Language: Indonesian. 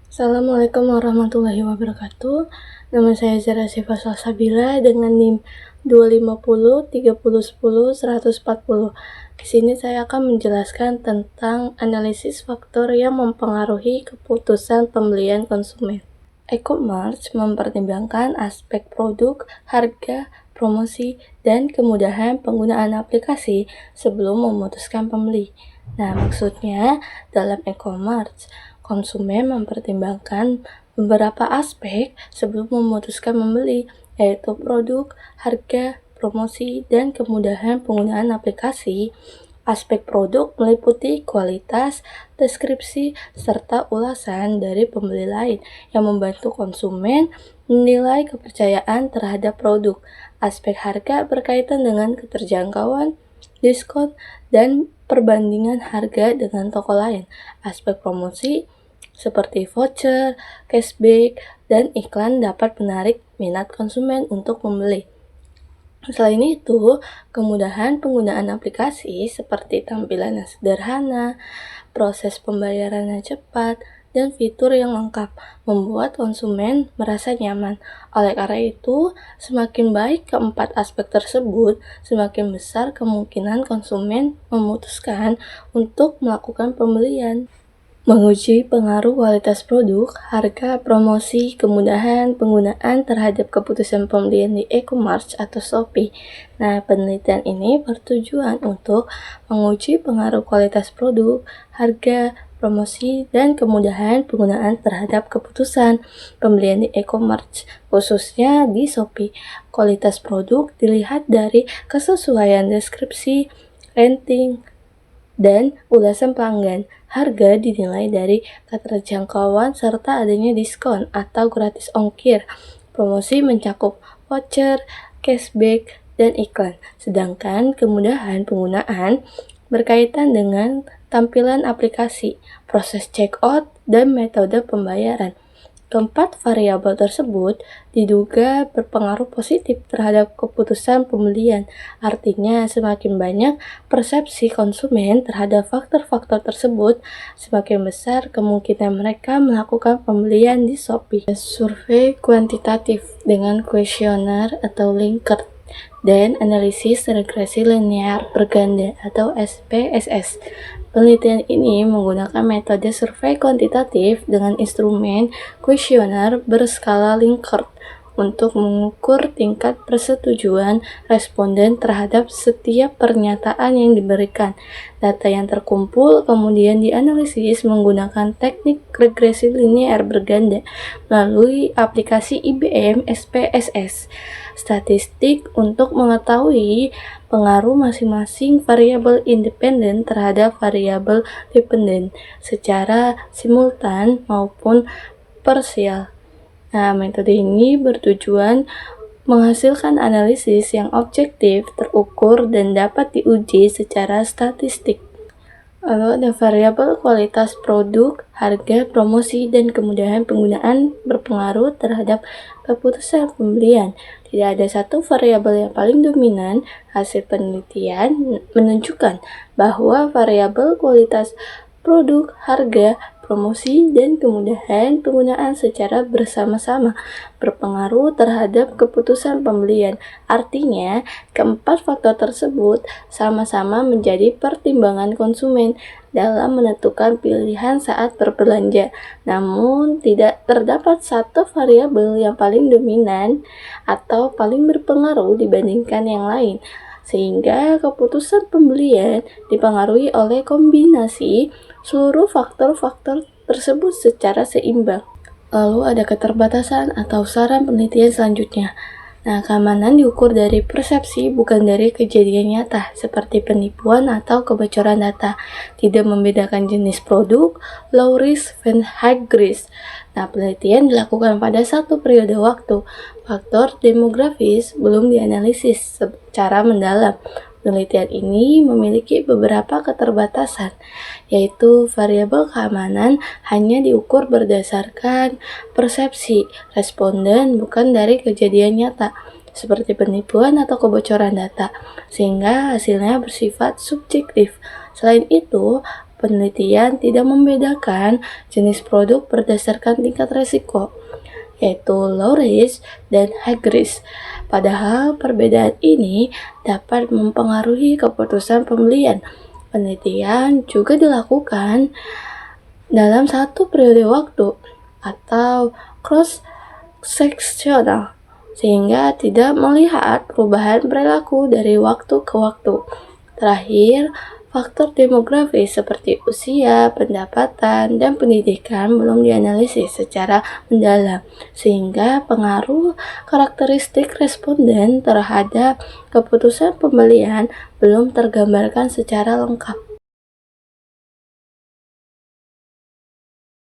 Assalamualaikum warahmatullahi wabarakatuh. Nama saya Zara Sifa Salsabila dengan NIM 250 30 10 140. Di sini saya akan menjelaskan tentang analisis faktor yang mempengaruhi keputusan pembelian konsumen. E-commerce mempertimbangkan aspek produk, harga, promosi, dan kemudahan penggunaan aplikasi sebelum memutuskan pembeli. Nah, maksudnya dalam e-commerce, konsumen mempertimbangkan beberapa aspek sebelum memutuskan membeli, yaitu produk, harga, promosi, dan kemudahan penggunaan aplikasi. Aspek produk meliputi kualitas, deskripsi, serta ulasan dari pembeli lain yang membantu konsumen menilai kepercayaan terhadap produk. Aspek harga berkaitan dengan keterjangkauan, diskon, dan perbandingan harga dengan toko lain. Aspek promosi seperti voucher, cashback, dan iklan dapat menarik minat konsumen untuk membeli. Selain itu, kemudahan penggunaan aplikasi seperti tampilan yang sederhana, proses pembayaran yang cepat, dan fitur yang lengkap membuat konsumen merasa nyaman. Oleh karena itu, semakin baik keempat aspek tersebut, semakin besar kemungkinan konsumen memutuskan untuk melakukan pembelian. Menguji pengaruh kualitas produk, harga, promosi, kemudahan penggunaan terhadap keputusan pembelian di e-commerce atau Shopee. Nah, penelitian ini bertujuan untuk menguji pengaruh kualitas produk, harga, promosi, dan kemudahan penggunaan terhadap keputusan pembelian di e-commerce, khususnya di Shopee. Kualitas produk dilihat dari kesesuaian deskripsi, rating, dan ulasan pelanggan. Harga dinilai dari keterjangkauan serta adanya diskon atau gratis ongkir. Promosi mencakup voucher, cashback, dan iklan. Sedangkan kemudahan penggunaan berkaitan dengan tampilan aplikasi, proses checkout, dan metode pembayaran. Keempat variabel tersebut diduga berpengaruh positif terhadap keputusan pembelian. Artinya, semakin banyak persepsi konsumen terhadap faktor-faktor tersebut, semakin besar kemungkinan mereka melakukan pembelian di Shopee. Survei kuantitatif dengan kuesioner atau Likert dan analisis regresi linear berganda atau SPSS. Penelitian ini menggunakan metode survei kuantitatif dengan instrumen kuesioner berskala Likert untuk mengukur tingkat persetujuan responden terhadap setiap pernyataan yang diberikan. Data yang terkumpul kemudian dianalisis menggunakan teknik regresi linear berganda melalui aplikasi IBM SPSS statistik untuk mengetahui pengaruh masing-masing variabel independen terhadap variabel dependen secara simultan maupun parsial. Nah, metode ini bertujuan menghasilkan analisis yang objektif, terukur, dan dapat diuji secara statistik. Lalu ada variabel kualitas produk, harga, promosi, dan kemudahan penggunaan berpengaruh terhadap keputusan pembelian. Tidak ada satu variabel yang paling dominan. Hasil penelitian menunjukkan bahwa variabel kualitas produk, harga, promosi, dan kemudahan penggunaan secara bersama-sama berpengaruh terhadap keputusan pembelian. Artinya, keempat faktor tersebut sama-sama menjadi pertimbangan konsumen dalam menentukan pilihan saat berbelanja. Namun, tidak terdapat satu variabel yang paling dominan atau paling berpengaruh dibandingkan yang lain, sehingga keputusan pembelian dipengaruhi oleh kombinasi seluruh faktor-faktor tersebut secara seimbang. Lalu ada keterbatasan atau saran penelitian selanjutnya. Nah, keamanan diukur dari persepsi bukan dari kejadian nyata, seperti penipuan atau kebocoran data. Tidak membedakan jenis produk, low risk, dan high risk. Nah, penelitian dilakukan pada satu periode waktu. Faktor demografis belum dianalisis secara mendalam. Penelitian ini memiliki beberapa keterbatasan, yaitu variabel keamanan hanya diukur berdasarkan persepsi responden bukan dari kejadian nyata, seperti penipuan atau kebocoran data, sehingga hasilnya bersifat subjektif. Selain itu, penelitian tidak membedakan jenis produk berdasarkan tingkat risiko, yaitu low risk dan high risk. Padahal perbedaan ini dapat mempengaruhi keputusan pembelian. Penelitian juga dilakukan dalam satu periode waktu atau cross-sectional, sehingga tidak melihat perubahan perilaku dari waktu ke waktu. Terakhir, faktor demografis seperti usia, pendapatan, dan pendidikan belum dianalisis secara mendalam, sehingga pengaruh karakteristik responden terhadap keputusan pembelian belum tergambarkan secara lengkap.